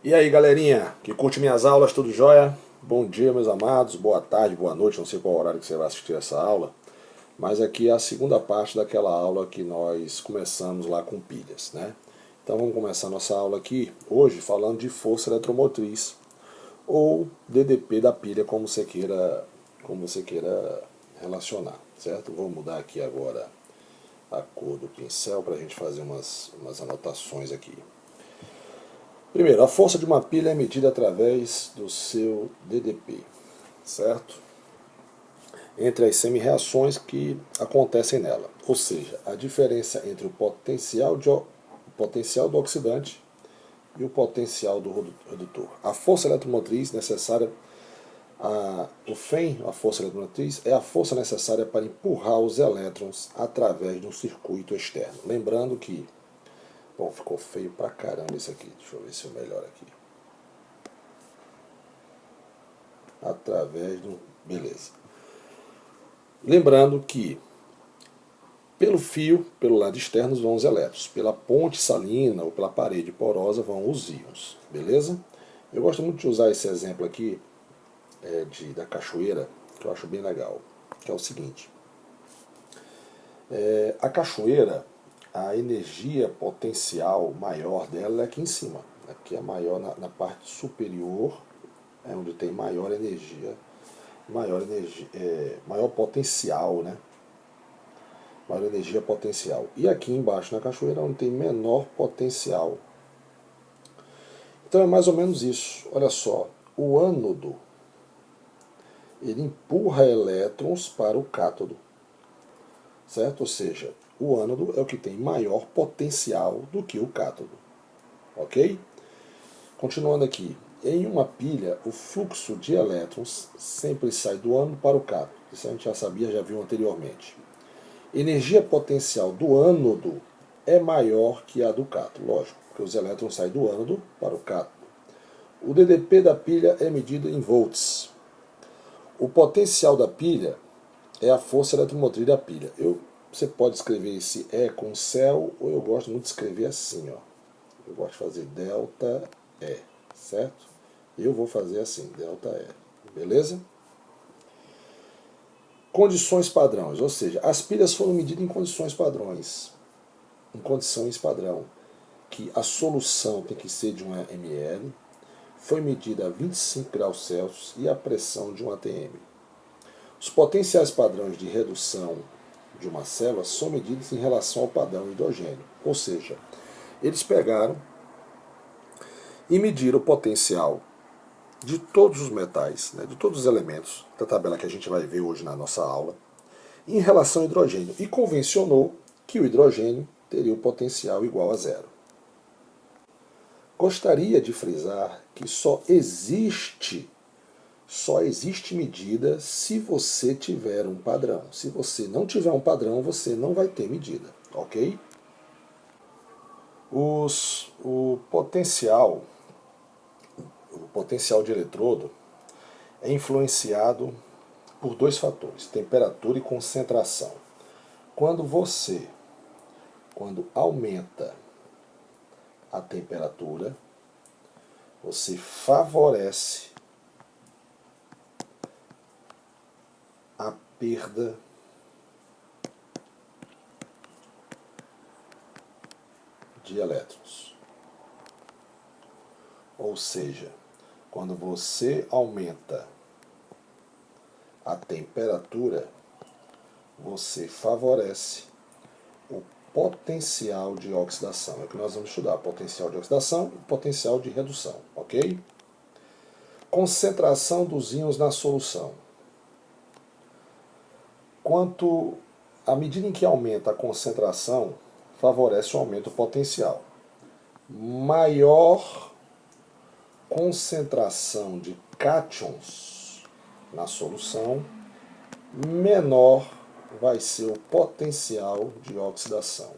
E aí, galerinha, que curte minhas aulas, tudo jóia? Bom dia, meus amados, boa tarde, boa noite, não sei qual horário que você vai assistir essa aula, mas aqui é a segunda parte daquela aula que nós começamos lá com pilhas, né? Então vamos começar nossa aula aqui, hoje, falando de força eletromotriz, ou DDP da pilha, como você queira relacionar, certo? Vou mudar aqui agora a cor do pincel para a gente fazer umas anotações aqui. Primeiro, a força de uma pilha é medida através do seu DDP, certo? Entre as semi-reações que acontecem nela, ou seja, a diferença entre o potencial do oxidante e o potencial do redutor. A força eletromotriz necessária, o FEM, a força eletromotriz, é a força necessária para empurrar os elétrons através de um circuito externo. Lembrando que, bom, ficou feio pra caramba isso aqui, deixa eu ver se eu melhoro aqui. Através de um... beleza. Lembrando que pelo fio, pelo lado externo, vão os elétrons. Pela ponte salina ou pela parede porosa vão os íons. Beleza? Eu gosto muito de usar esse exemplo aqui da cachoeira, que eu acho bem legal. Que é o seguinte. A cachoeira, a energia potencial maior dela é aqui em cima. Aqui é maior na parte superior, é onde tem maior energia, maior potencial, né? Maior energia potencial. E aqui embaixo na cachoeira onde tem menor potencial. Então é mais ou menos isso. Olha só, o ânodo ele empurra elétrons para o cátodo, certo? Ou seja, o ânodo é o que tem maior potencial do que o cátodo, ok? Continuando aqui, em uma pilha o fluxo de elétrons sempre sai do ânodo para o cátodo. Isso a gente já sabia, já viu anteriormente. Energia potencial do ânodo é maior que a do cátodo, lógico, porque os elétrons saem do ânodo para o cátodo. O DDP da pilha é medido em volts. O potencial da pilha é a força eletromotriz da pilha. Você pode escrever esse E com céu, ou eu gosto muito de escrever assim, ó. Eu gosto de fazer delta E, certo? Eu vou fazer assim, delta E, beleza? Condições padrões, ou seja, as pilhas foram medidas em condições padrões, em condições padrão, que a solução tem que ser de 1 ml, foi medida a 25 graus Celsius e a pressão de 1 atm. Os potenciais padrões de redução de uma célula são medidos em relação ao padrão hidrogênio, ou seja, eles pegaram e mediram o potencial de todos os metais, né, de todos os elementos da tabela que a gente vai ver hoje na nossa aula, em relação ao hidrogênio, e convencionou que o hidrogênio teria o potencial igual a zero. Gostaria de frisar que só existe medida se você tiver um padrão. Se você não tiver um padrão, você não vai ter medida, ok? O potencial de eletrodo é influenciado por dois fatores, temperatura e concentração. Quando aumenta a temperatura, você favorece a perda de elétrons. Ou seja, quando você aumenta a temperatura, você favorece o potencial de oxidação. É o que nós vamos estudar, potencial de oxidação e potencial de redução, ok? Concentração dos íons na solução. À medida em que aumenta a concentração, favorece o aumento do potencial. Maior concentração de cátions na solução, menor vai ser o potencial de oxidação.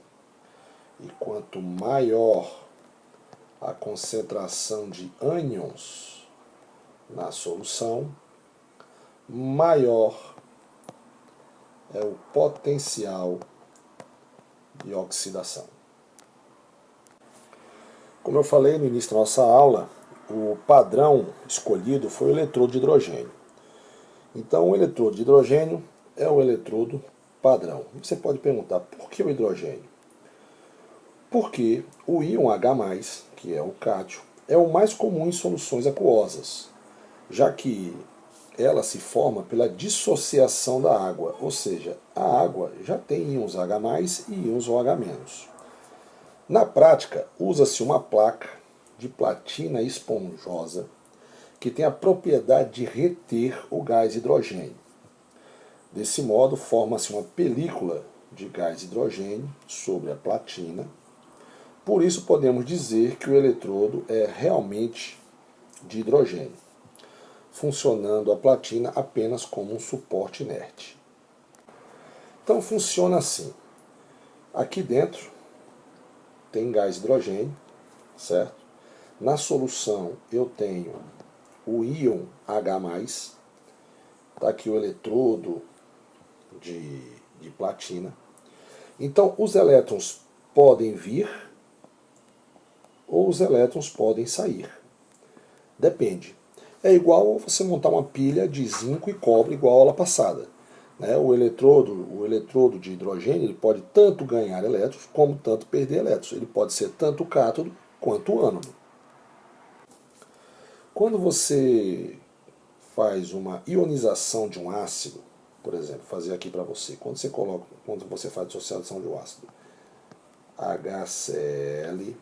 E quanto maior a concentração de ânions na solução, maior é o potencial de oxidação. Como eu falei no início da nossa aula, o padrão escolhido foi o eletrodo de hidrogênio. Então, o eletrodo de hidrogênio é o eletrodo padrão. Você pode perguntar, por que o hidrogênio? Porque o íon H+, que é o cátio, é o mais comum em soluções aquosas, já que ela se forma pela dissociação da água, ou seja, a água já tem íons H+, e íons OH-. Na prática, usa-se uma placa de platina esponjosa que tem a propriedade de reter o gás hidrogênio. Desse modo, forma-se uma película de gás hidrogênio sobre a platina. Por isso, podemos dizer que o eletrodo é realmente de hidrogênio, funcionando a platina apenas como um suporte inerte. Então, funciona assim. Aqui dentro tem gás hidrogênio, certo? Na solução eu tenho o íon H+, está aqui o eletrodo de platina. Então, os elétrons podem vir ou os elétrons podem sair. Depende. É igual você montar uma pilha de zinco e cobre igual a aula passada. O eletrodo de hidrogênio ele pode tanto ganhar elétrons como tanto perder elétrons. Ele pode ser tanto cátodo quanto ânodo. Quando você faz uma ionização de um ácido, por exemplo, fazer aqui para você, quando você faz dissociação de um ácido, HCl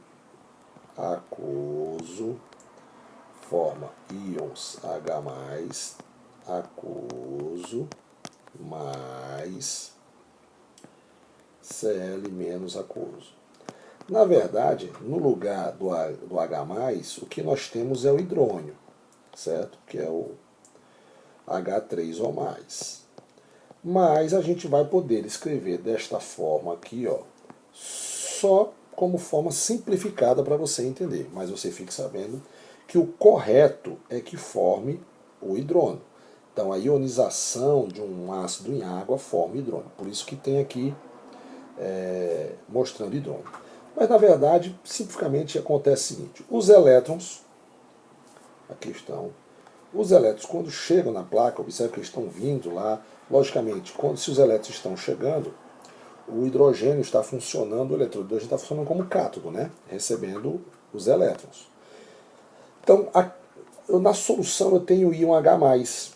aquoso forma íons H+, aquoso, mais Cl menos aquoso. Na verdade, no lugar do H+, o que nós temos é o hidrônio, certo? Que é o H3O+. Mas a gente vai poder escrever desta forma aqui, ó, só como forma simplificada para você entender. Mas você fique sabendo que o correto é que forme o hidrônio. Então a ionização de um ácido em água forma hidrônio. Por isso que tem aqui mostrando hidrônio. Mas na verdade, simplificamente acontece o seguinte: os elétrons, aqui estão, os elétrons quando chegam na placa, observe que eles estão vindo lá, logicamente, se os elétrons estão chegando, o hidrogênio está funcionando, o eletrodo de hidrogênio está funcionando como cátodo, né? Recebendo os elétrons. Então, na solução eu tenho o íon H+,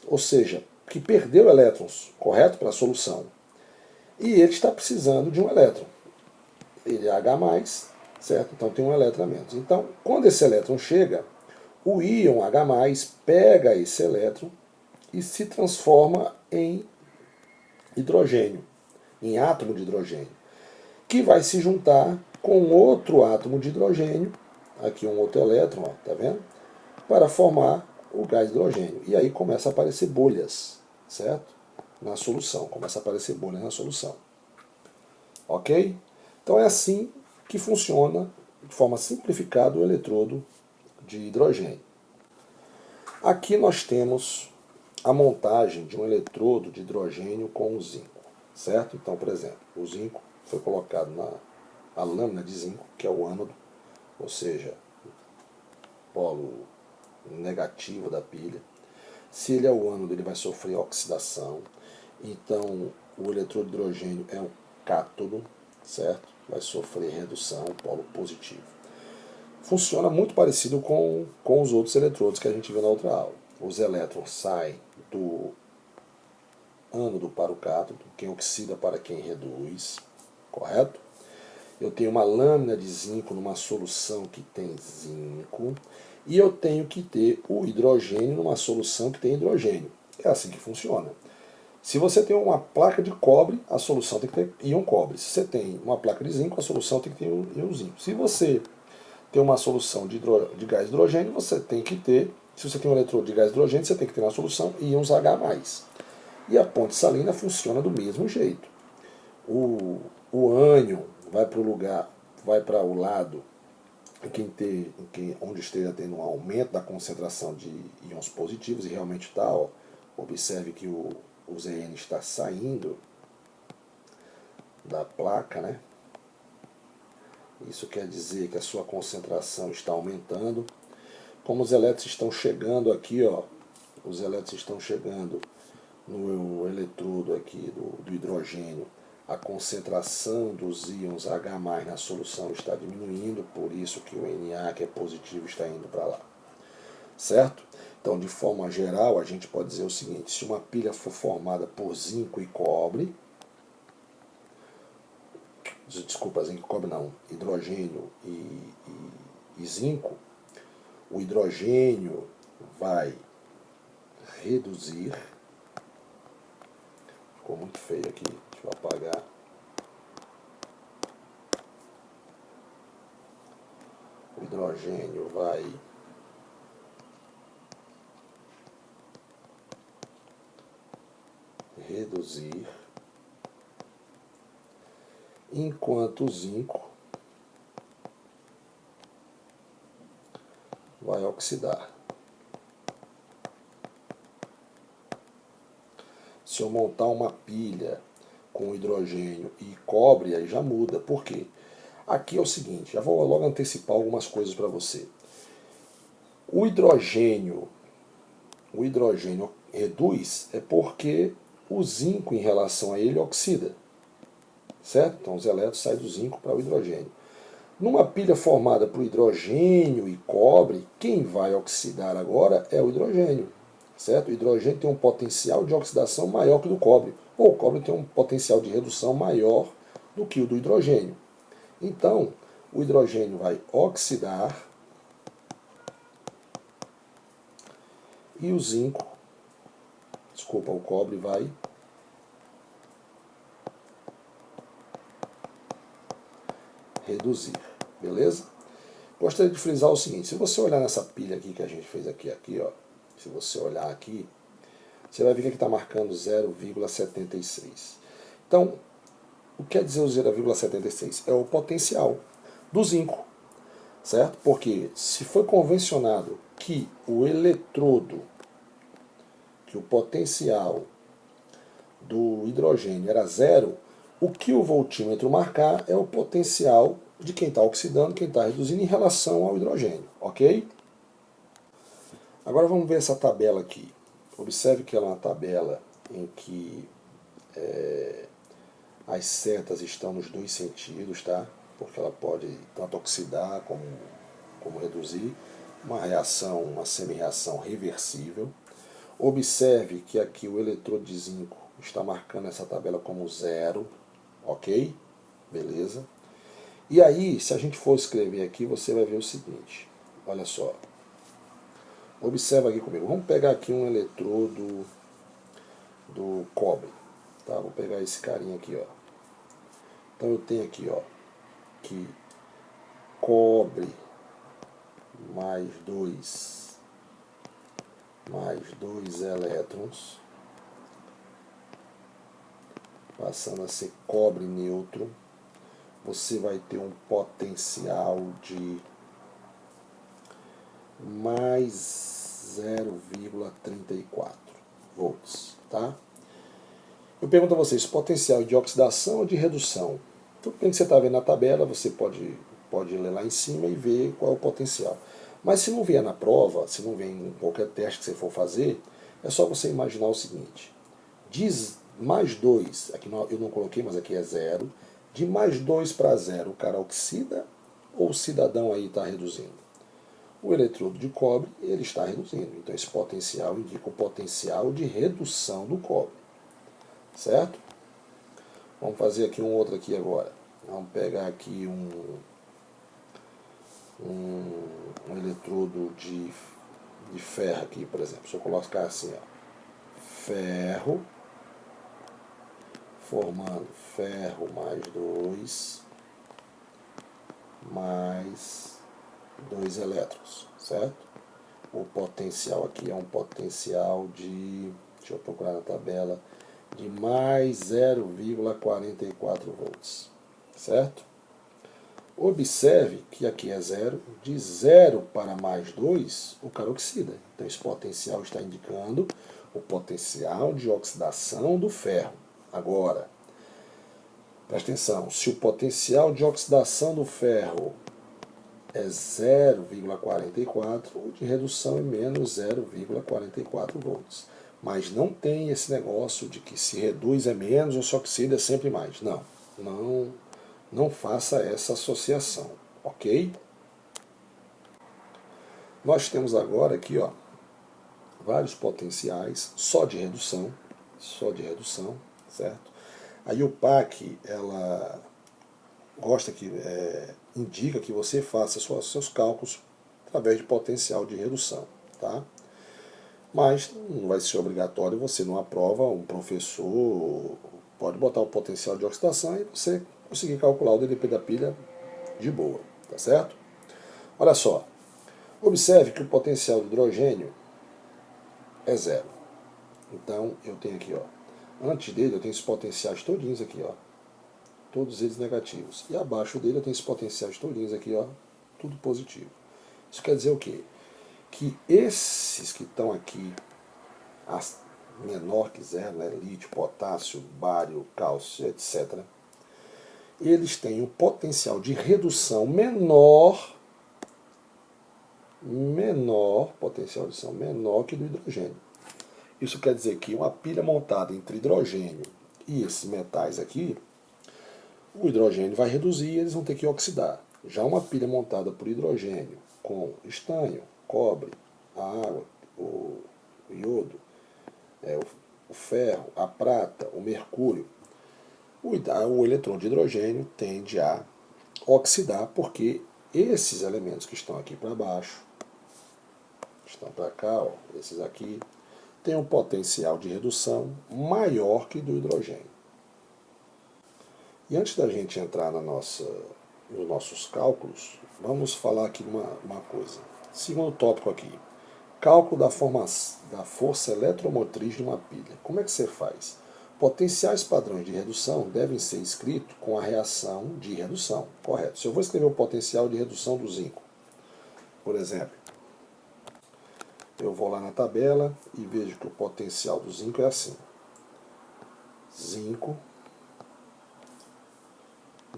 ou seja, que perdeu elétrons, correto? Para a solução. E ele está precisando de um elétron. Ele é H+, certo? Então tem um elétron a menos. Então, quando esse elétron chega, o íon H+, pega esse elétron e se transforma em hidrogênio, em átomo de hidrogênio, que vai se juntar com outro átomo de hidrogênio, aqui um outro elétron, ó, tá vendo? Para formar o gás hidrogênio. E aí começa a aparecer bolhas, certo? Na solução, começa a aparecer bolhas na solução. Ok? Então é assim que funciona, de forma simplificada, o eletrodo de hidrogênio. Aqui nós temos a montagem de um eletrodo de hidrogênio com o zinco, certo? Então, por exemplo, o zinco foi colocado na lâmina de zinco, que é o ânodo, ou seja, polo negativo da pilha. Se ele é o ânodo, ele vai sofrer oxidação. Então, o eletrodo de hidrogênio é o cátodo, certo? Vai sofrer redução, polo positivo. Funciona muito parecido com os outros eletrodos que a gente viu na outra aula. Os elétrons saem do ânodo para o cátodo, quem oxida para quem reduz, correto? Eu tenho uma lâmina de zinco numa solução que tem zinco, e eu tenho que ter o hidrogênio numa solução que tem hidrogênio. É assim que funciona. Se você tem uma placa de cobre, a solução tem que ter íon cobre. Se você tem uma placa de zinco, a solução tem que ter íon zinco. Se você tem uma solução de gás hidrogênio, você tem que ter, se você tem um eletrodo de gás hidrogênio, você tem que ter na solução íons H+. E a ponte salina funciona do mesmo jeito. O ânion vai para o lugar, vai para o lado onde esteja tendo um aumento da concentração de íons positivos, e realmente está. Observe que o Zn está saindo da placa, né? Isso quer dizer que a sua concentração está aumentando. como os elétrons estão chegando aqui, ó, os elétrons estão chegando no eletrodo aqui do hidrogênio, a concentração dos íons H+ na solução está diminuindo, por isso que o Na, que é positivo, está indo para lá. Certo? Então, de forma geral, a gente pode dizer o seguinte: se uma pilha for formada por zinco e cobre, desculpa, zinco e cobre não, hidrogênio e zinco, o hidrogênio vai reduzir. Ficou muito feio aqui, deixa eu apagar. O hidrogênio vai reduzir, enquanto o zinco vai oxidar. Se eu montar uma pilha com hidrogênio e cobre, aí já muda. Por quê? Aqui é o seguinte, já vou logo antecipar algumas coisas para você. O hidrogênio reduz é porque o zinco em relação a ele oxida. Certo? Então os elétrons saem do zinco para o hidrogênio. Numa pilha formada por hidrogênio e cobre, quem vai oxidar agora é o hidrogênio. Certo? O hidrogênio tem um potencial de oxidação maior que o do cobre, ou o cobre tem um potencial de redução maior do que o do hidrogênio. Então, o hidrogênio vai oxidar e o cobre vai reduzir. Beleza? Gostaria de frisar o seguinte: se você olhar nessa pilha aqui que a gente fez aqui, ó, se você olhar aqui, você vai ver que está marcando 0,76. Então, o que quer dizer o 0,76? É o potencial do zinco, certo? Porque se foi convencionado que o eletrodo, que o potencial do hidrogênio era 0, o que o voltímetro marcar é o potencial de quem está oxidando, quem está reduzindo em relação ao hidrogênio, ok? Agora vamos ver essa tabela aqui. Observe que ela é uma tabela em que as setas estão nos dois sentidos, tá? Porque ela pode tanto oxidar como reduzir. Uma reação, uma semi-reação reversível. Observe que aqui o eletrodo de zinco está marcando essa tabela como 0, ok? Beleza? E aí, se a gente for escrever aqui, você vai ver o seguinte, olha só. Observa aqui comigo. Vamos pegar aqui um eletrodo do cobre. Tá? Vou pegar esse carinha aqui, ó. Então eu tenho aqui, ó, que cobre mais dois elétrons, passando a ser cobre neutro, você vai ter um potencial de mais 0,34 volts, tá? Eu pergunto a vocês, potencial de oxidação ou de redução? Tudo bem que você está vendo na tabela, você pode ler lá em cima e ver qual é o potencial. Mas se não vier na prova, se não vier em qualquer teste que você for fazer, é só você imaginar o seguinte: diz mais 2, aqui eu não coloquei, mas aqui é 0, de mais 2 para 0, o cara oxida ou o cidadão aí está reduzindo? O eletrodo de cobre, ele está reduzindo. Então esse potencial indica o potencial de redução do cobre. Certo? Vamos fazer aqui um outro aqui agora. Vamos pegar aqui um eletrodo de ferro aqui, por exemplo. Se eu colocar assim, ó, ferro, formando ferro mais 2 elétrons, certo? O potencial aqui é um potencial de, deixa eu procurar na tabela, de mais 0,44 volts, certo? Observe que aqui é 0, de 0 para mais 2, o cara oxida. Então esse potencial está indicando o potencial de oxidação do ferro. Agora, presta atenção, se o potencial de oxidação do ferro é 0,44, o de redução é menos 0,44 volts. Mas não tem esse negócio de que se reduz é menos ou se oxida é sempre mais. Não faça essa associação, ok? Nós temos agora aqui, ó, vários potenciais só de redução, certo? Aí o PAC, ela indica que você faça seus cálculos através de potencial de redução, tá? Mas não vai ser obrigatório, você não aprova, um professor pode botar o potencial de oxidação e você conseguir calcular o DDP da pilha de boa, tá certo? Olha só, observe que o potencial de hidrogênio é zero. Então eu tenho aqui, ó, antes dele eu tenho esses potenciais todinhos aqui, ó, todos eles negativos. E abaixo dele eu tenho esses potenciais todinhos aqui, ó, tudo positivo. Isso quer dizer o quê? Que esses que estão aqui, menor que zero, né, lítio, potássio, bário, cálcio, etc., eles têm um potencial de redução potencial de redução menor que do hidrogênio. Isso quer dizer que uma pilha montada entre hidrogênio e esses metais aqui, o hidrogênio vai reduzir e eles vão ter que oxidar. Já uma pilha montada por hidrogênio com estanho, cobre, a água, o iodo, o ferro, a prata, o mercúrio, o eletrão de hidrogênio tende a oxidar porque esses elementos que estão aqui para baixo, estão para cá, ó, esses aqui, têm um potencial de redução maior que do hidrogênio. E antes da gente entrar nos nossos cálculos, vamos falar aqui uma coisa. Segundo tópico aqui, cálculo da força eletromotriz de uma pilha. Como é que você faz? Potenciais padrões de redução devem ser escritos com a reação de redução, correto? Se eu vou escrever o potencial de redução do zinco, por exemplo, eu vou lá na tabela e vejo que o potencial do zinco é assim. Zinco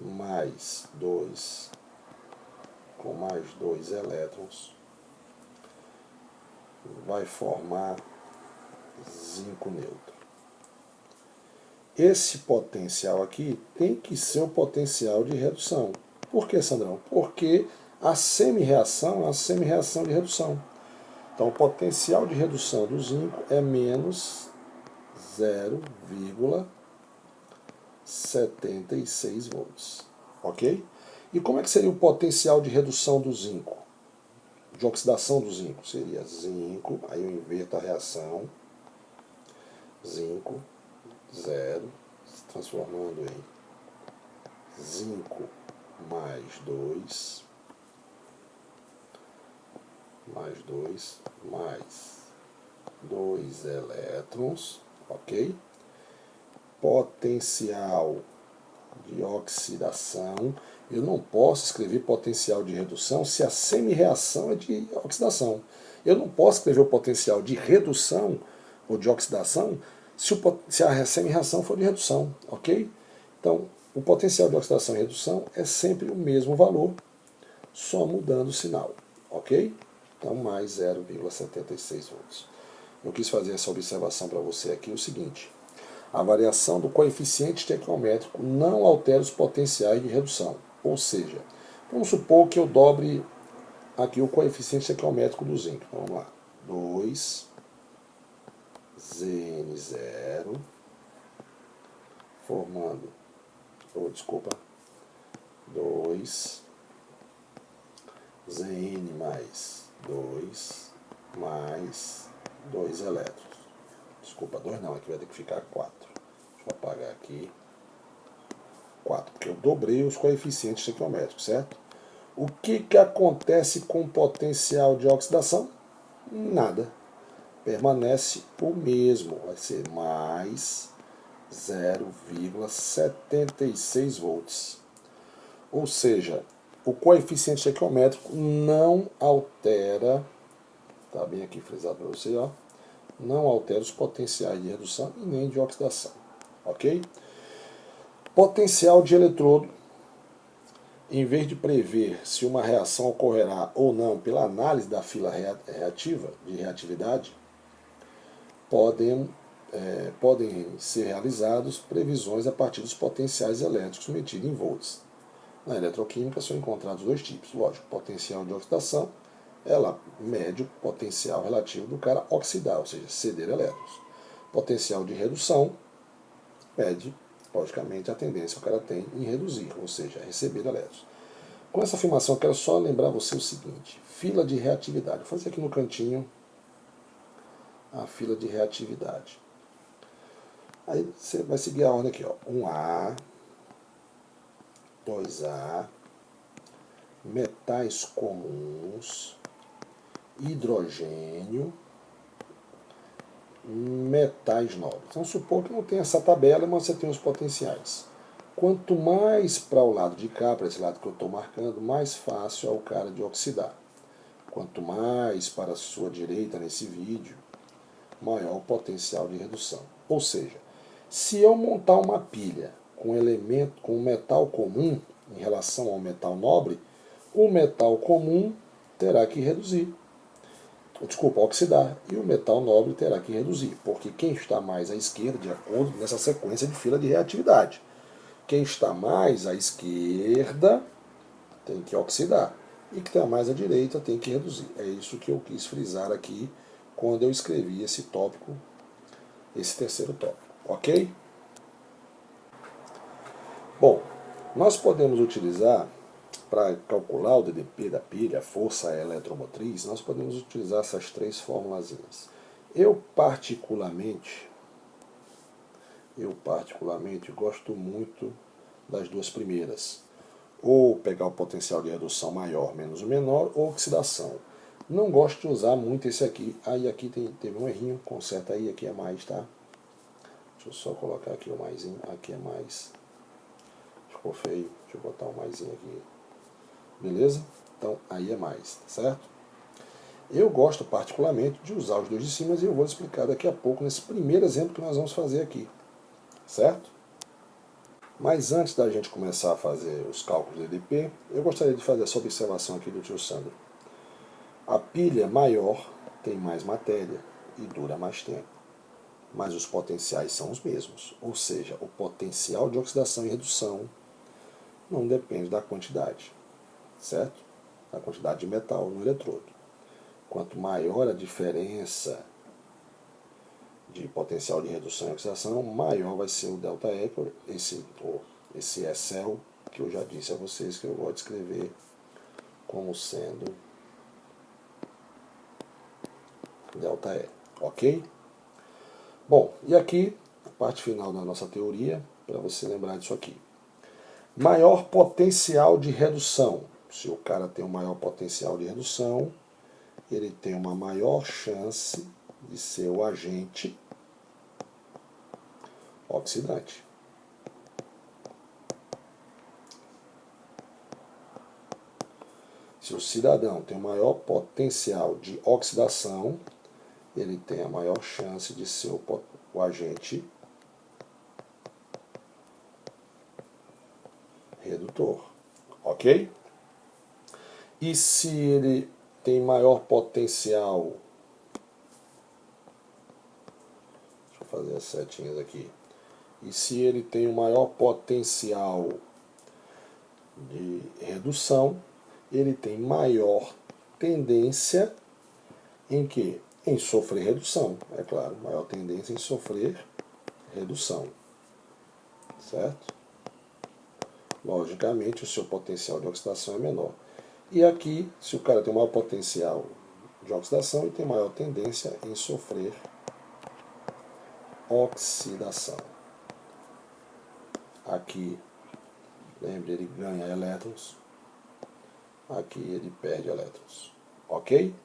mais 2 com mais 2 elétrons vai formar zinco neutro. Esse potencial aqui tem que ser o potencial de redução. Por que, Sandrão? Porque a semi-reação é uma semi-reação de redução. Então, o potencial de redução do zinco é menos 0,76 volts. Ok? E como é que seria o potencial de redução do zinco? De oxidação do zinco? Seria zinco, aí eu inverto a reação, zinco, 0, se transformando em zinco mais 2, mais 2 elétrons, ok? Potencial de oxidação. Eu não posso escrever potencial de redução se a semi-reação é de oxidação. Eu não posso escrever o potencial de redução ou de oxidação se a semi-reação for de redução, ok? Então, o potencial de oxidação e redução é sempre o mesmo valor, só mudando o sinal, ok? Então, mais 0,76 volts. Eu quis fazer essa observação para você aqui, o seguinte: a variação do coeficiente estequiométrico não altera os potenciais de redução. Ou seja, vamos supor que eu dobre aqui o coeficiente estequiométrico do zinco. Então, vamos lá. 2Zn0 formando, 2Zn mais 2 mais 2 elétrons. Desculpa, 2 não, aqui vai ter que ficar 4. Deixa eu apagar aqui. 4, porque eu dobrei os coeficientes estequiométricos, certo? O que acontece com o potencial de oxidação? Nada. Permanece o mesmo. Vai ser mais 0,76 volts. Ou seja, o coeficiente estequiométrico não altera, está bem aqui frisado para você, ó, não altera os potenciais de redução e nem de oxidação. Ok? Potencial de eletrodo em vez de prever se uma reação ocorrerá ou não pela análise da fila reativa, de reatividade, podem ser realizados previsões a partir dos potenciais elétricos medidos em volts. Na eletroquímica são encontrados dois tipos, lógico, potencial de oxidação, ela mede o potencial relativo do cara oxidar, ou seja, ceder elétrons. Potencial de redução mede, logicamente, a tendência que o cara tem em reduzir, ou seja, receber elétrons. Com essa afirmação, eu quero só lembrar você o seguinte, fila de reatividade. Vou fazer aqui no cantinho a fila de reatividade. Aí você vai seguir a ordem aqui, ó. 1A, 2A, metais comuns, hidrogênio, metais nobres. Vamos supor que não tem essa tabela, mas você tem os potenciais. Quanto mais para o lado de cá, para esse lado que eu estou marcando, mais fácil é o cara de oxidar. Quanto mais para a sua direita nesse vídeo, maior o potencial de redução. Ou seja, se eu montar uma pilha com um metal comum em relação ao metal nobre, o metal comum terá que reduzir. Desculpa, oxidar. E o metal nobre terá que reduzir, porque quem está mais à esquerda, de acordo nessa sequência de fila de reatividade, quem está mais à esquerda tem que oxidar. E quem está mais à direita tem que reduzir. É isso que eu quis frisar aqui quando eu escrevi esse tópico, esse terceiro tópico. Ok? Bom, nós podemos utilizar, para calcular o DDP da pilha, a força eletromotriz, nós podemos utilizar essas três formulazinhas. Eu particularmente gosto muito das duas primeiras. Ou pegar o potencial de redução maior menos o menor, ou oxidação. Não gosto de usar muito esse aqui. Aí aqui teve um errinho, conserta aí, aqui é mais, tá? Deixa eu só colocar aqui o maisinho, aqui é mais. Ficou feio, deixa eu botar o maisinho aqui. Beleza? Então aí é mais, tá certo? Eu gosto particularmente de usar os dois de cima e eu vou explicar daqui a pouco nesse primeiro exemplo que nós vamos fazer aqui, certo? Mas antes da gente começar a fazer os cálculos do EDP, eu gostaria de fazer essa observação aqui do tio Sandro. A pilha maior tem mais matéria e dura mais tempo, mas os potenciais são os mesmos, ou seja, o potencial de oxidação e redução não depende da quantidade, certo? Da quantidade de metal no eletrodo. Quanto maior a diferença de potencial de redução e oxidação, maior vai ser o ΔE, esse Excel que eu já disse a vocês que eu vou descrever como sendo ΔE, ok? Bom, e aqui a parte final da nossa teoria, para você lembrar disso aqui. Maior potencial de redução. Se o cara tem um maior potencial de redução, ele tem uma maior chance de ser o agente oxidante. Se o cidadão tem o maior potencial de oxidação, ele tem a maior chance de ser o agente redutor. Ok? E se ele tem maior potencial, deixa eu fazer as setinhas aqui, e se ele tem o maior potencial de redução, ele tem maior tendência em que? Em sofrer redução, é claro, maior tendência em sofrer redução, certo? Logicamente, o seu potencial de oxidação é menor. E aqui, se o cara tem maior potencial de oxidação, ele tem maior tendência em sofrer oxidação. Aqui, lembre, ele ganha elétrons. Aqui ele perde elétrons. Ok?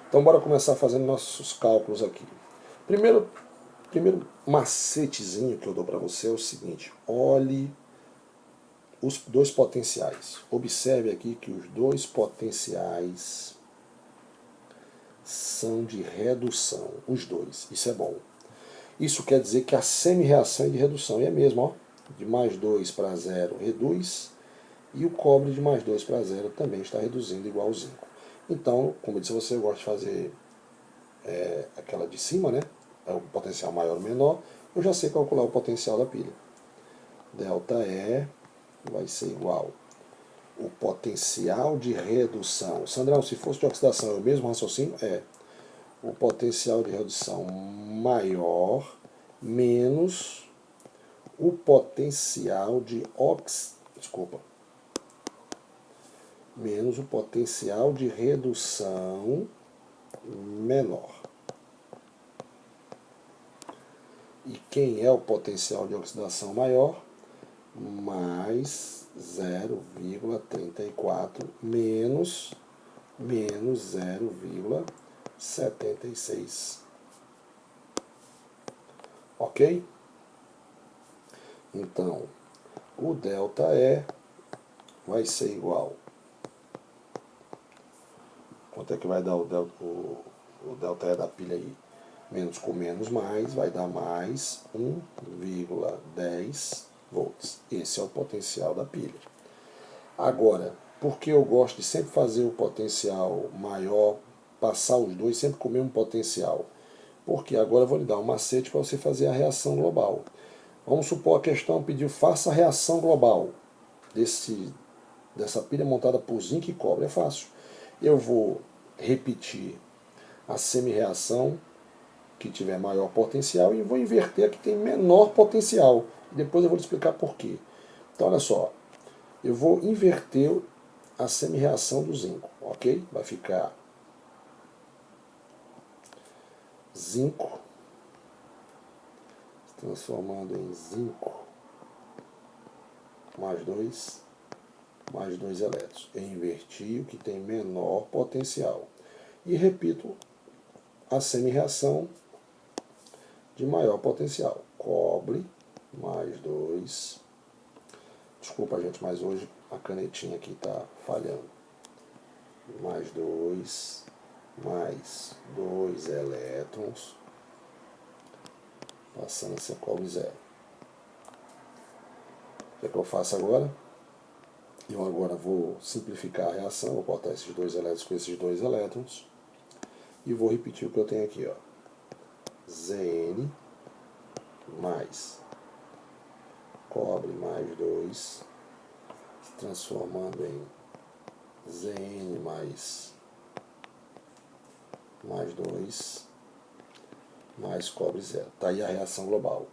Então, bora começar fazendo nossos cálculos aqui. Primeiro macetezinho que eu dou para você é o seguinte. Olhe os dois potenciais. Observe aqui que os dois potenciais são de redução. Os dois. Isso é bom. Isso quer dizer que a semi-reação é de redução. E é mesmo, ó. De mais 2 para 0 reduz. E o cobre de mais 2 para 0 também está reduzindo igual ao zinco. Então, como eu disse, você gosta de fazer aquela de cima, né? É o potencial maior ou menor, eu já sei calcular o potencial da pilha. Delta E vai ser igual o potencial de redução. Sandrão, se fosse de oxidação é o mesmo raciocínio? É. O potencial de redução maior menos o potencial de menos o potencial de redução menor. E quem é o potencial de oxidação maior? Mais 0,34 menos 0,76. Ok? Então, o delta E vai ser igual. Quanto é que vai dar o delta E da pilha aí? Menos com menos mais, vai dar mais 1,10 volts. Esse é o potencial da pilha. Agora, por que eu gosto de sempre fazer o potencial maior, passar os dois, sempre com o mesmo potencial? Porque agora eu vou lhe dar um macete para você fazer a reação global. Vamos supor a questão pediu, faça a reação global dessa pilha montada por zinco e cobre. É fácil. Eu vou repetir a semi-reação que tiver maior potencial e vou inverter a que tem menor potencial. Depois eu vou te explicar por quê. Então, olha só. Eu vou inverter a semi-reação do zinco, ok? Vai ficar zinco transformando em zinco mais 2 elétrons. Eu inverti o que tem menor potencial. E repito a semi-reação de maior potencial. Cobre mais 2. Desculpa, gente, mas hoje a canetinha aqui está falhando. Mais 2 elétrons, passando a ser cobre 0. O que eu faço agora? Eu agora vou simplificar a reação, vou botar esses 2 elétrons com esses 2 elétrons e vou repetir o que eu tenho aqui, ó. Zn mais cobre mais 2, transformando em Zn mais 2 mais cobre 0. Está aí a reação global.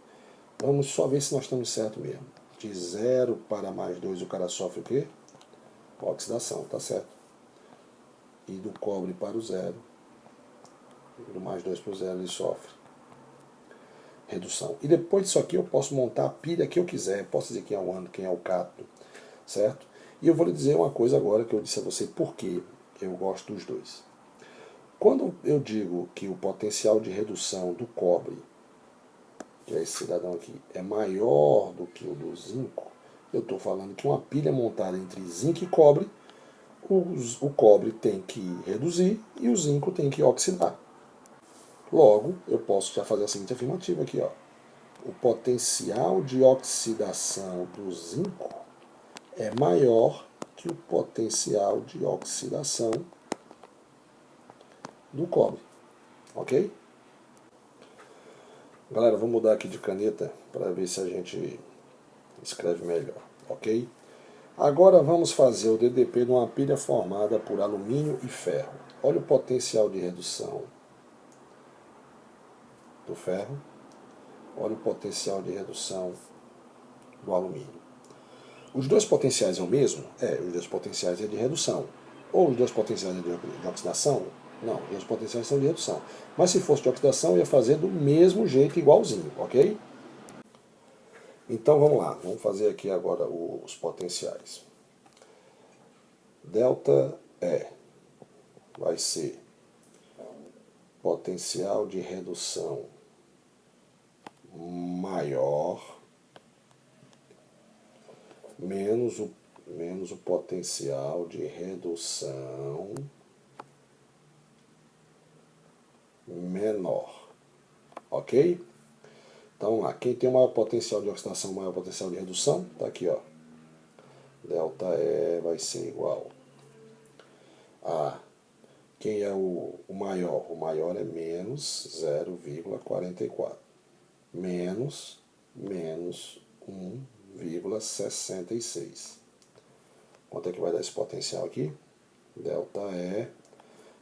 Vamos só ver se nós estamos certo mesmo. De 0 para mais 2 o cara sofre o quê? Oxidação, tá certo? E do cobre para o 0, do mais 2 para o 0 ele sofre redução. E depois disso aqui eu posso montar a pilha que eu quiser. Posso dizer quem é o ânodo, quem é o cátodo, certo? E eu vou lhe dizer uma coisa agora que eu disse a você por que eu gosto dos dois. Quando eu digo que o potencial de redução do cobre, que é esse cidadão aqui, é maior do que o do zinco, eu estou falando que uma pilha montada entre zinco e cobre, o cobre tem que reduzir e o zinco tem que oxidar. Logo, eu posso já fazer a seguinte afirmativa aqui, ó. O potencial de oxidação do zinco é maior que o potencial de oxidação do cobre. Ok? Galera, vou mudar aqui de caneta para ver se a gente escreve melhor. Ok? Agora vamos fazer o DDP de uma pilha formada por alumínio e ferro. Olha o potencial de redução do ferro. Olha o potencial de redução do alumínio. Os dois potenciais é o mesmo? Os dois potenciais é de redução. Ou os dois potenciais é de oxidação? Não, os dois potenciais são de redução. Mas se fosse de oxidação, eu ia fazer do mesmo jeito, igualzinho, ok? Então vamos lá, vamos fazer aqui agora os potenciais. Delta E vai ser potencial de redução maior menos o potencial de redução menor. Ok? Então, lá, quem tem o maior potencial de oxidação, maior potencial de redução, está aqui, ó. Delta E vai ser igual a... Quem é o maior? O maior é menos 0,44. Menos 1,66. Quanto é que vai dar esse potencial aqui? Delta E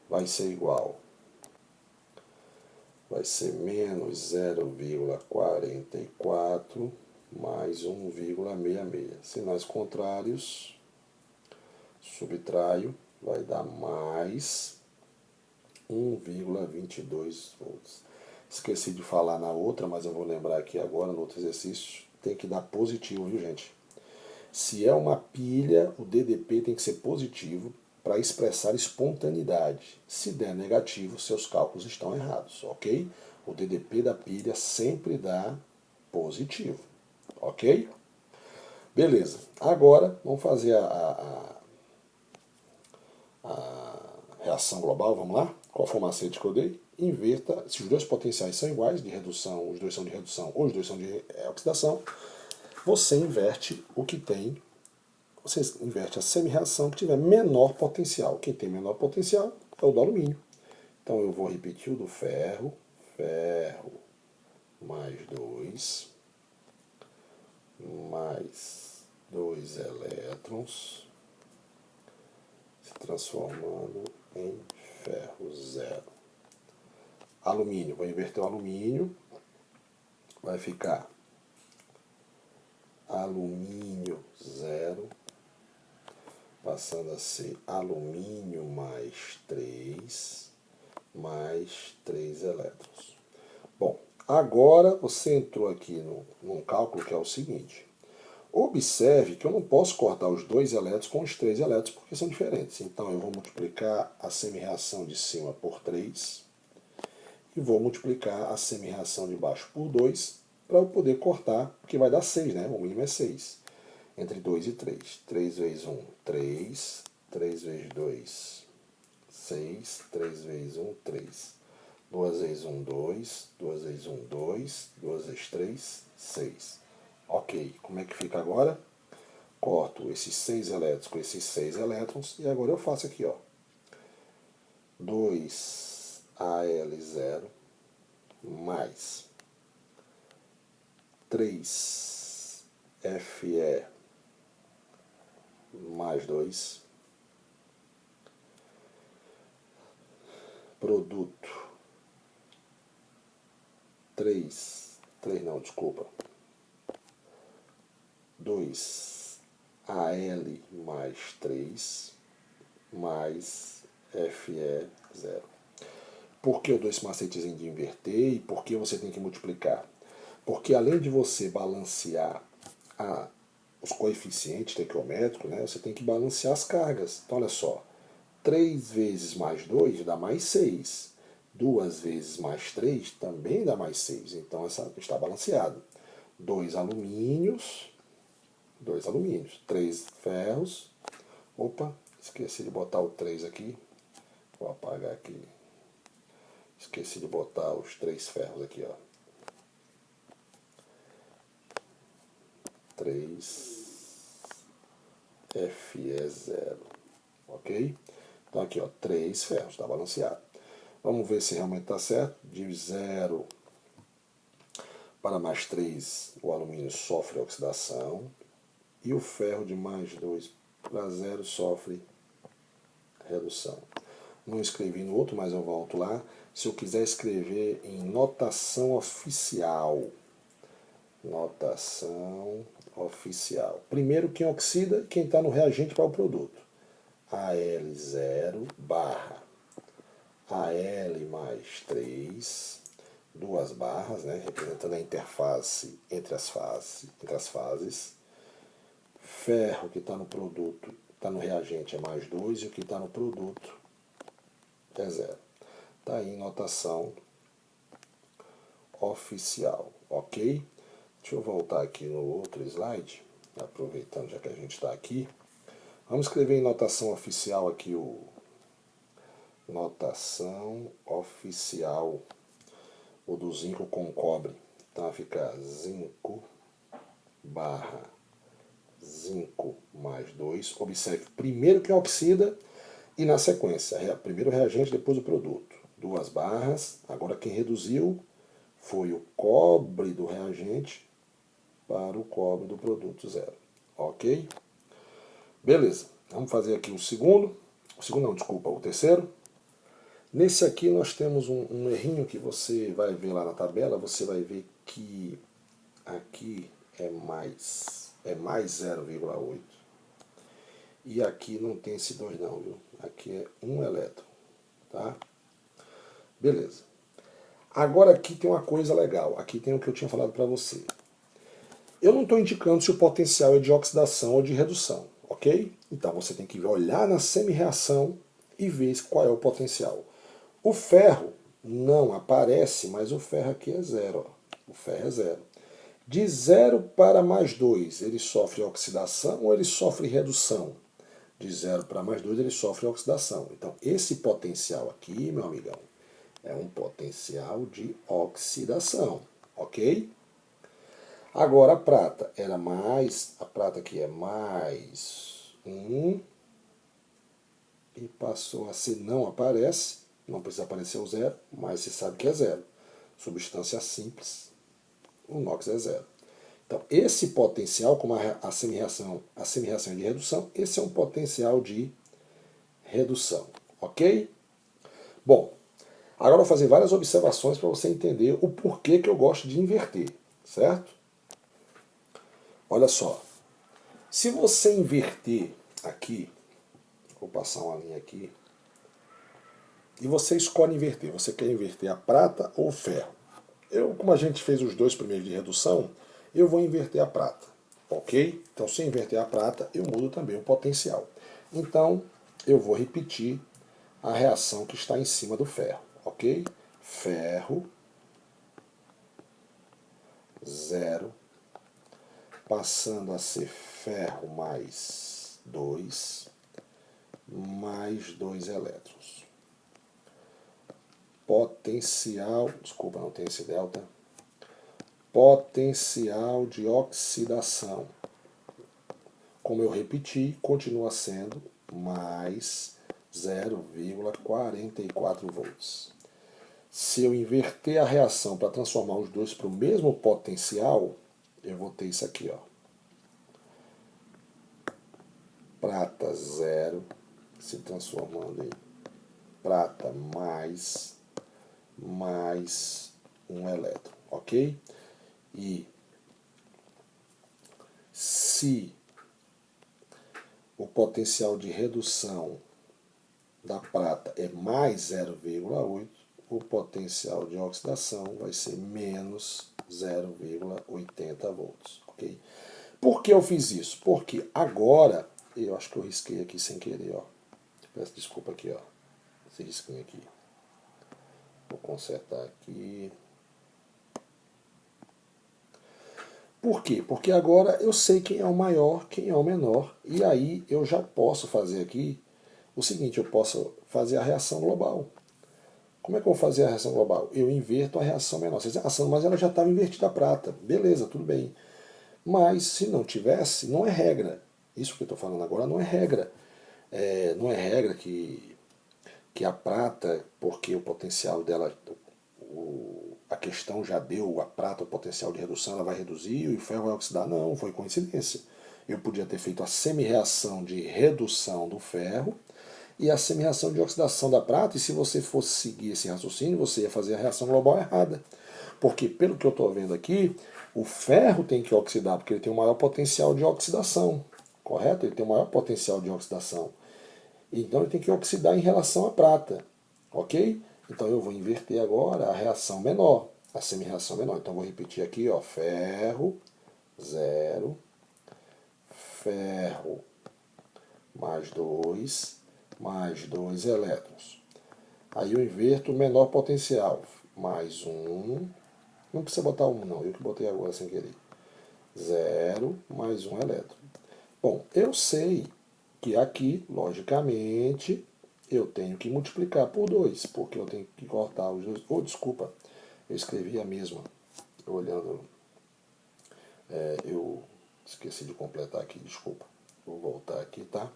vai ser igual. Vai ser menos 0,44 mais 1,66. Sinais contrários, subtraio, vai dar mais 1,22 volts. Esqueci de falar na outra, mas eu vou lembrar aqui agora, no outro exercício, tem que dar positivo, viu, gente? Se é uma pilha, o DDP tem que ser positivo para expressar espontaneidade. Se der negativo, seus cálculos estão errados, ok? O DDP da pilha sempre dá positivo, ok? Beleza. Agora, vamos fazer a reação global, vamos lá? Qual foi o macete que eu dei? Inverta, se os dois potenciais são iguais, de redução, os dois são de redução ou os dois são de oxidação, você inverte o que tem, você inverte a semi-reação que tiver menor potencial. Quem tem menor potencial é o do alumínio. Então eu vou repetir o do ferro, ferro mais 2, mais 2 elétrons, se transformando em ferro zero. Alumínio, vou inverter o alumínio, vai ficar alumínio zero, passando a ser alumínio mais 3 elétrons. Bom, agora você entrou aqui num cálculo que é o seguinte. Observe que eu não posso cortar os 2 elétrons com os 3 elétrons porque são diferentes. Então eu vou multiplicar a semi-reação de cima por 3 e vou multiplicar a semi-reação de baixo por 2 para eu poder cortar, porque vai dar 6, né? O mínimo é 6. Entre 2 e 3. 3 vezes 1, 3. 3 vezes 2, 6. 3 vezes 1, 3. 2 vezes 1, 2. 2 vezes 1, 2. 2 vezes 3, 6. Ok, como é que fica agora? Corto esses 6 elétrons com esses 6 elétrons e agora eu faço aqui, ó. 2Al0 mais 3Fe mais 2 produto 2Al mais 3 mais Fe0. Por que eu dou esse macetezinho de inverter e por que você tem que multiplicar? Porque além de você balancear os coeficientes estequiométricos, né, você tem que balancear as cargas. Então, olha só, 3 vezes mais 2 dá mais 6. 2 vezes mais 3 também dá mais 6. Então, essa está balanceado. 2 alumínios, 3 ferros. Opa, esqueci de botar o 3 aqui. Vou apagar aqui. Esqueci de botar os 3 ferros aqui, ó. 3Fe0, ok? Então aqui, ó, 3 ferros, está balanceado. Vamos ver se realmente está certo. De 0 para mais 3, o alumínio sofre oxidação. E o ferro de mais 2 para 0 sofre redução. Não escrevi no outro, mas eu volto lá. Se eu quiser escrever em notação oficial. Notação oficial. Primeiro quem oxida e quem está no reagente para o produto. Al0 barra Al mais 3, duas barras, né, representando a interface entre as fases. Ferro que está no produto, está no reagente é mais 2 e o que está no produto é 0. Está aí em notação oficial, ok? Deixa eu voltar aqui no outro slide, aproveitando já que a gente está aqui. Vamos escrever em notação oficial aqui o notação oficial, o do zinco com cobre. Então vai ficar zinco barra zinco mais 2. Observe primeiro que oxida e na sequência, primeiro o reagente, depois o produto. 2 barras. Agora quem reduziu foi o cobre do reagente para o cobre do produto zero. Ok? Beleza. Vamos fazer aqui o segundo. O segundo não, desculpa, o terceiro. Nesse aqui nós temos um errinho que você vai ver lá na tabela. Você vai ver que aqui é mais 0,8. E aqui não tem esse 2 não, viu? Aqui é 1 elétron. Tá? Beleza. Agora aqui tem uma coisa legal. Aqui tem o que eu tinha falado para você. Eu não estou indicando se o potencial é de oxidação ou de redução, ok? Então você tem que olhar na semi-reação e ver qual é o potencial. O ferro não aparece, mas o ferro aqui é zero. Ó. O ferro é zero. De 0 para mais 2, ele sofre oxidação ou ele sofre redução? De 0 para mais 2, ele sofre oxidação. Então, esse potencial aqui, meu amigão, é um potencial de oxidação, ok? Agora a prata era mais, a prata aqui é mais 1 e passou a ser, não aparece, não precisa aparecer o zero, mas você sabe que é zero. Substância simples, o NOx é zero. Então esse potencial, como a semi-reação é de redução, esse é um potencial de redução, ok? Bom, agora eu vou fazer várias observações para você entender o porquê que eu gosto de inverter, certo? Olha só, se você inverter aqui, vou passar uma linha aqui, e você escolhe inverter, você quer inverter a prata ou o ferro? Como a gente fez os dois primeiros de redução, eu vou inverter a prata, ok? Então se eu inverter a prata, eu mudo também o potencial. Então eu vou repetir a reação que está em cima do ferro, ok? Ferro, 0, passando a ser ferro mais 2, mais 2 elétrons. Potencial, desculpa, não tem esse delta. Potencial de oxidação. Como eu repeti, continua sendo mais 0,44 volts. Se eu inverter a reação para transformar os dois para o mesmo potencial, eu vou ter isso aqui, ó. Prata 0 se transformando em prata mais 1 elétron, ok? E se o potencial de redução da prata é mais 0,8, o potencial de oxidação vai ser menos 0,80 volts, ok? Por que eu fiz isso? Porque agora, eu acho que eu risquei aqui sem querer, ó. Peço desculpa aqui, ó. Esse risquinho aqui. Vou consertar aqui. Por quê? Porque agora eu sei quem é o maior, quem é o menor, e aí eu já posso fazer aqui o seguinte, eu posso fazer a reação global. Como é que eu vou fazer a reação global? Eu inverto a reação menor. Vocês dizem, mas ela já estava invertida a prata. Beleza, tudo bem. Mas se não tivesse, não é regra. Isso que eu estou falando agora não é regra. Não é regra que a prata, porque o potencial dela, a questão já deu a prata, o potencial de redução, ela vai reduzir e o ferro vai oxidar. Não, foi coincidência. Eu podia ter feito a semi-reação de redução do ferro e a semi-reação de oxidação da prata, e se você fosse seguir esse raciocínio, você ia fazer a reação global errada. Porque, pelo que eu estou vendo aqui, o ferro tem que oxidar, porque ele tem o maior potencial de oxidação, correto? Ele tem o maior potencial de oxidação. Então ele tem que oxidar em relação à prata, ok? Então eu vou inverter agora a reação menor, a semi-reação menor. Então eu vou repetir aqui, ó, ferro, 0, ferro mais 2 elétrons. Aí eu inverto o menor potencial, mais 1, não precisa botar 1 não, eu que botei agora sem querer. 0 mais 1 elétron. Bom, eu sei que aqui, logicamente, eu tenho que multiplicar por 2, porque eu tenho que cortar os dois. Desculpa, eu escrevi a mesma, olhando, eu esqueci de completar aqui, desculpa. Vou voltar aqui, tá?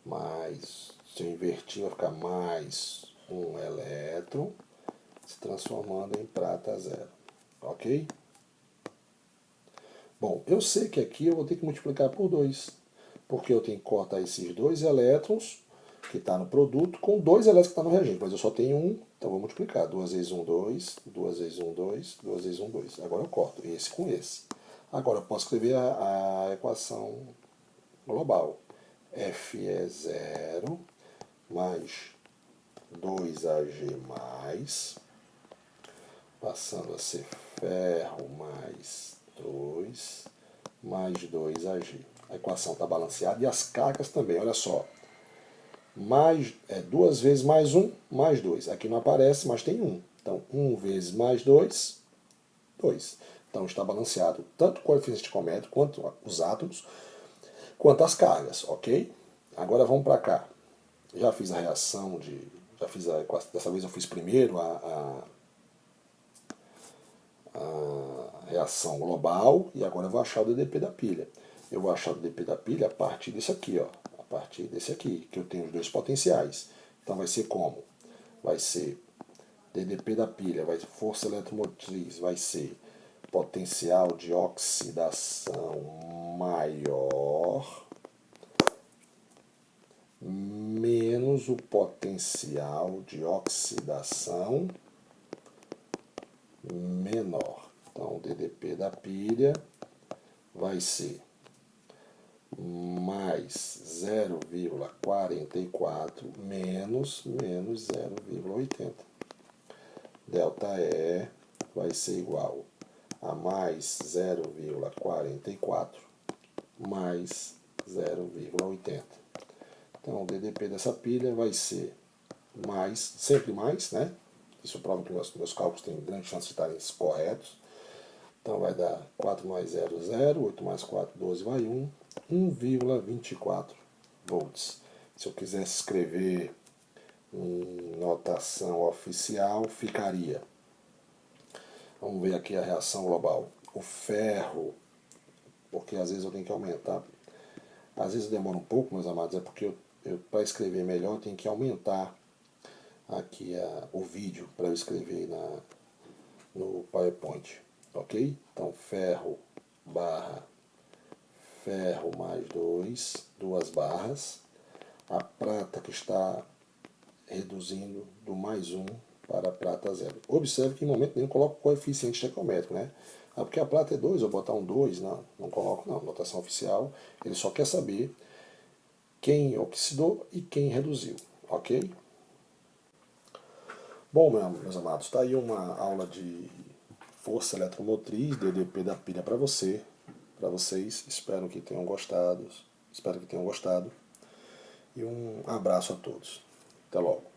Mais, se eu invertir vai ficar mais um elétron, se transformando em prata zero, ok? Bom, eu sei que aqui eu vou ter que multiplicar por 2, porque eu tenho que cortar esses 2 elétrons que está no produto com 2 elétrons que está no reagente, mas eu só tenho um, então vou multiplicar. 2 vezes 1, 2, 2 vezes 1, 2, 2 vezes 1, 2. Agora eu corto esse com esse. Agora eu posso escrever a equação global. F é 0 mais 2Ag mais, passando a ser ferro mais 2 mais 2Ag. A equação está balanceada e as cargas também, olha só. Mais, 2 vezes mais 1, mais 2. Aqui não aparece, mas tem 1. Então, 1 vezes mais 2, 2. Então, está balanceado tanto o coeficiente esticométrico, quanto os átomos, quanto as cargas, ok? Agora vamos para cá. Já fiz a reação de... dessa vez eu fiz primeiro a reação global e agora eu vou achar o DDP da pilha. Eu vou achar o DDP da pilha a partir desse aqui, ó. A partir desse aqui, que eu tenho os 2 potenciais. Então vai ser como? Vai ser DDP da pilha, vai ser força eletromotriz, vai ser potencial de oxidação maior menos o potencial de oxidação menor. Então, o DDP da pilha vai ser mais 0,44 menos 0,80. Delta E vai ser igual a mais 0,44 mais 0,80. Então, o DDP dessa pilha vai ser mais, sempre mais, né? Isso prova que meus cálculos têm grande chance de estarem corretos. Então, vai dar 4 mais 0, 0. 8 mais 4, 12, vai 1. 1,24 volts. Se eu quisesse escrever em notação oficial, ficaria. Vamos ver aqui a reação global. O ferro, porque às vezes eu tenho que aumentar. Às vezes demora um pouco, meus amados, é porque para escrever melhor eu tenho que aumentar aqui o vídeo para eu escrever no PowerPoint, ok? Então ferro barra ferro mais 2, 2 barras, a prata que está reduzindo do mais 1 para a prata 0. Observe que em momento nenhum coloco o coeficiente estequiométrico, né? Porque a prata é 2, eu vou botar um 2, não coloco não, notação oficial, ele só quer saber quem oxidou e quem reduziu, ok? Bom, meus amados, está aí uma aula de força eletromotriz, DDP da pilha para vocês. Espero que tenham gostado. E um abraço a todos. Até logo.